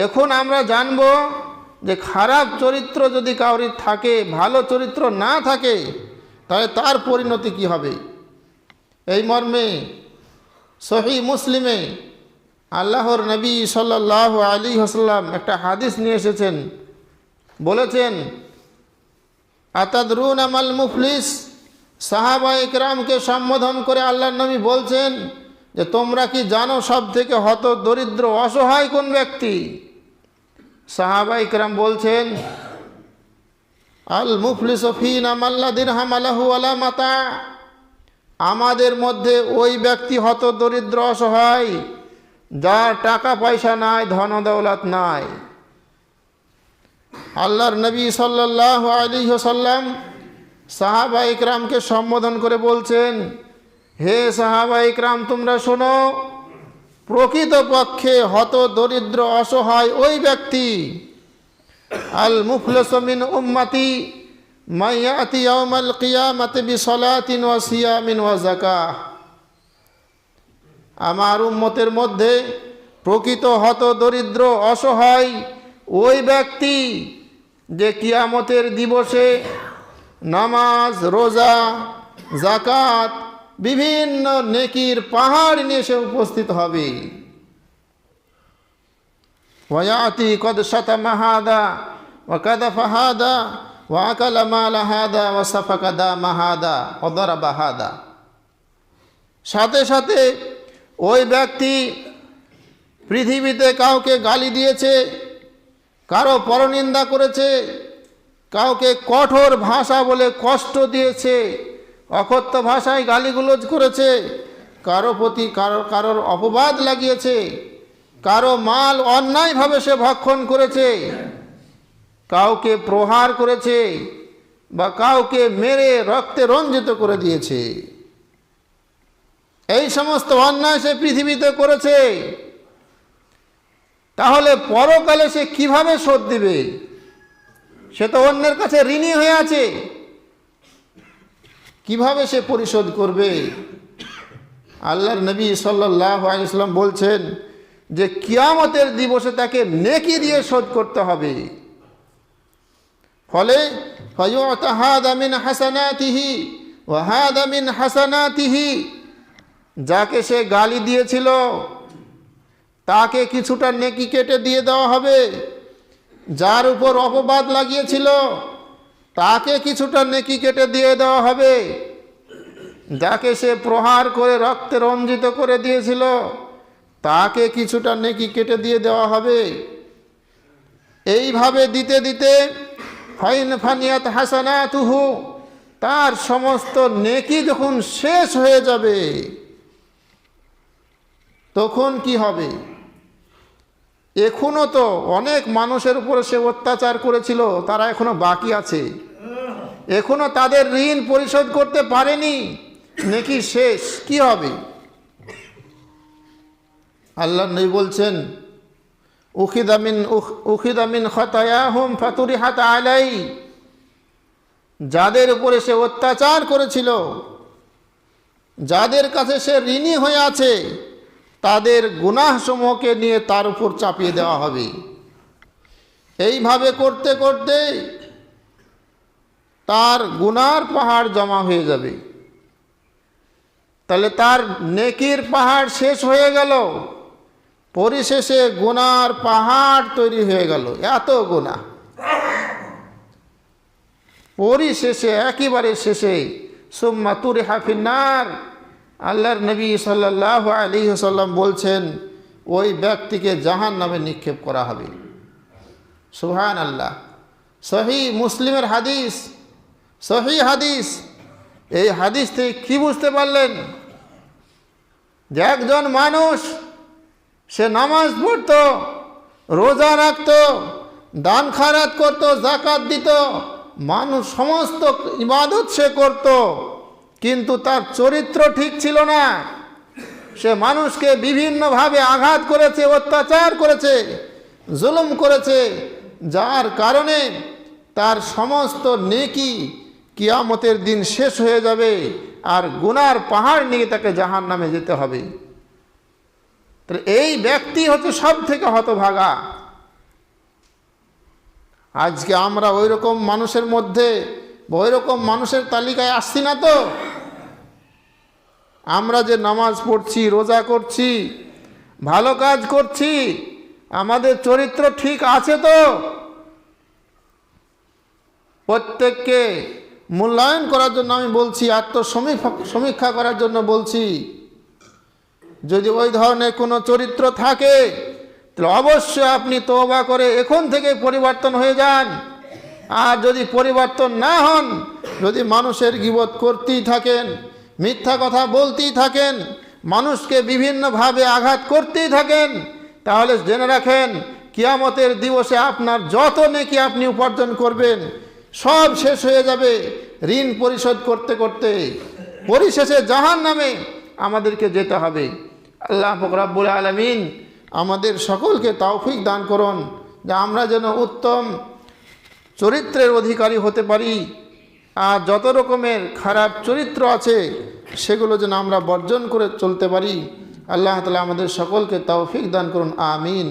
এখন আমরা জানব যে খারাপ চরিত্র যদি কাউরির থাকে, ভালো চরিত্র না থাকে, তাহলে তার পরিণতি কি হবে। এই মর্মে সহিহ মুসলিমে আল্লাহর নবী সাল্লাল্লাহু আলাইহি ওয়াসাল্লাম একটা হাদিস নিয়ে এসেছেন। বলেছেন, আতাদরুনা মাল মুফলিস। সাহাবায়ে কেরামকে সম্বোধন করে আল্লাহর নবী বলছেন যে তোমরা কি জানো সব থেকে হত দরিদ্র অসহায় কোন ব্যক্তি? সাহাবায়ে কেরাম বলছেন, আল মুফলিসু ফিনা মান লা দিরহাম লাহু ওয়ালা মাতা। আমাদের মধ্যে ওই ব্যক্তি হত দরিদ্র অসহায় যার টাকা পয়সা নাই, ধন দৌলত নাই। আল্লাহর নবী সাল্লাল্লাহু আলাইহি ওয়াসাল্লাম সাহাবায়ে কেরামকে সম্বোধন করে বলছেন, হে সাহাবায়ে কেরাম, তোমরা শোনো, প্রকৃতপক্ষে হত দরিদ্র অসহায় ওই ব্যক্তি, আল মুফলিসু মিন উম্মতি মান ইয়াতি ইয়াউমাল কিয়ামাতি বিসলাতিন ওয়া সিয়ামিন ওয়া যাকাহ। আমার উম্মতের মধ্যে প্রকৃত হত দরিদ্র অসহায় ওই ব্যক্তি যে কিয়ামতের দিবসে নামাজ, রোজা, যাকাত, বিভিন্ন নেকির পাহাড় নিয়ে সে উপস্থিত হবে। ওয়ায়াতি কদ শাতামা হাদা ওয়া কাযাফা হাদা ওয়া আকালা মাল হাদা ওয়া সাফাকা দামা হাদা ওয়া দারাবা হাদা। সাথে সাথে ওই ব্যক্তি পৃথিবীতে কাউকে গালি দিয়েছে, কারো পরনিন্দা করেছে, কাউকে কঠোর ভাষা বলে কষ্ট দিয়েছে, অকথ্য ভাষায় গালিগুলোজ করেছে, কারো প্রতি কারোর অপবাদ লাগিয়েছে, কারো মাল অন্যায়ভাবে সে ভক্ষণ করেছে, কাউকে প্রহার করেছে বা কাউকে মেরে রক্তে রঞ্জিত করে দিয়েছে। এই সমস্ত অন্যায় সে পৃথিবীতে করেছে। তাহলে পরকালে সে কিভাবে শোধ দিবে? সে তো অন্যের কাছে ঋণী হয়ে আছে, কিভাবে সে পরিশোধ করবে? আল্লাহর নবী সাল্লাল্লাহু আলাইহি ওয়াসাল্লাম বলছেন যে কিয়ামতের দিবসে তাকে নেকি দিয়ে শোধ করতে হবে। ফলে ফায়ুতা হাদা মিন হাসানাতিহি ওয়া হাদা মিন হাসানাতিহি। যাকে সে গালি দিয়েছিল তাকে কিছুটা নেকি কেটে দিয়ে দেওয়া হবে, যার উপর অপবাদ লাগিয়েছিল তাকে কিছুটা নেকি কেটে দিয়ে দেওয়া হবে, যাকে সে প্রহার করে রক্তে রঞ্জিত করে দিয়েছিল তাকে কিছুটা নেকি কেটে দিয়ে দেওয়া হবে। এইভাবে দিতে দিতে ফাইন ফানিয়াত হাসানাতুহু, তার সমস্ত নেকি যখন শেষ হয়ে যাবে তখন কি হবে? এখনো তো অনেক মানুষের উপরে সে অত্যাচার করেছিল, তারা এখনো বাকি আছে, এখনো তাদের ঋণ পরিশোধ করতে পারেনি, নেকি শেষ, কি হবে? আল্লাহ নবী বলছেন, উখিদা মিন খাতায়াহুম ফাতুরিহাত আলাই। যাদের উপরে সে অত্যাচার করেছিল, যাদের কাছে সে ঋণী হয়ে আছে, তাদের গুনাহসমূহকে নিয়ে তার উপর চাপিয়ে দেওয়া হবে। এইভাবে করতে করতে তার গুনার পাহাড় জমা হয়ে যাবে। তাহলে তার নেকির পাহাড় শেষ হয়ে গেল, পরিশেষে গুনার পাহাড় তৈরি হয়ে গেল। এত গুনাহ, পরিশেষে একেবারে শেষে সুম্মা তুরিহা ফিন্নার। আল্লাহর নবী সাল্লাল্লাহু আলাইহি ওয়াসাল্লাম বলছেন ওই ব্যক্তিকে জাহান্নামে নিক্ষেপ করা হবে। সুবহানাল্লাহ। সহিহ মুসলিমের হাদিস, সহিহ হাদিস। এই হাদিস থেকে কি বুঝতে পারলেন? যে একজন মানুষ সে নামাজ পড়তো, রোজা রাখতো, দান খায়রাত করত, যাকাত দিত, মানুষ সমস্ত ইবাদত সে করত, কিন্তু তার চরিত্র ঠিক ছিল না। সে মানুষকে বিভিন্নভাবে আঘাত করেছে, অত্যাচার করেছে, জুলুম করেছে, যার কারণে তার সমস্ত নেকি কিয়ামতের দিন শেষ হয়ে যাবে আর গুনার পাহাড় নিয়ে তাকে জাহান্নামে যেতে হবে। তাহলে এই ব্যক্তি হচ্ছে সব থেকে হতভাগা। আজকে আমরা ওই রকম মানুষের মধ্যে, ওই রকম মানুষের তালিকায় আসছি না তো? আমরা যে নামাজ পড়ছি, রোজা করছি, ভালো কাজ করছি, আমাদের চরিত্র ঠিক আছে তো? প্রত্যেককে মূল্যায়ন করার জন্য আমি বলছি, আত্মসমীক্ষা করার জন্য বলছি। যদি ওই ধরনের কোনো চরিত্র থাকে তাহলে অবশ্যই আপনি তওবা করে এখন থেকে পরিবর্তন হয়ে যান। আর যদি পরিবর্তন না হন, যদি মানুষের গীবত করতেই থাকেন, মিথ্যা কথা বলতেই থাকেন, মানুষকে বিভিন্নভাবে আঘাত করতেই থাকেন, তাহলে জেনে রাখেন কিয়ামতের দিবসে আপনার যত নেকি আপনি উপার্জন করবেন সব শেষ হয়ে যাবে। ঋণ পরিশোধ করতে করতে পরিশেষে জাহান্নামে আমাদেরকে যেতে হবে। আল্লাহ পাক রব্বুল আলামিন আমাদের সকলকে তৌফিক দান করুন যে আমরা যেন উত্তম চরিত্রের অধিকারী হতে পারি, আর যত রকমের খারাপ চরিত্র আছে সেগুলো যেন আমরা বর্জন করে চলতে পারি। আল্লাহ তাআলা আমাদের সকলকে তৌফিক দান করুন, আমিন।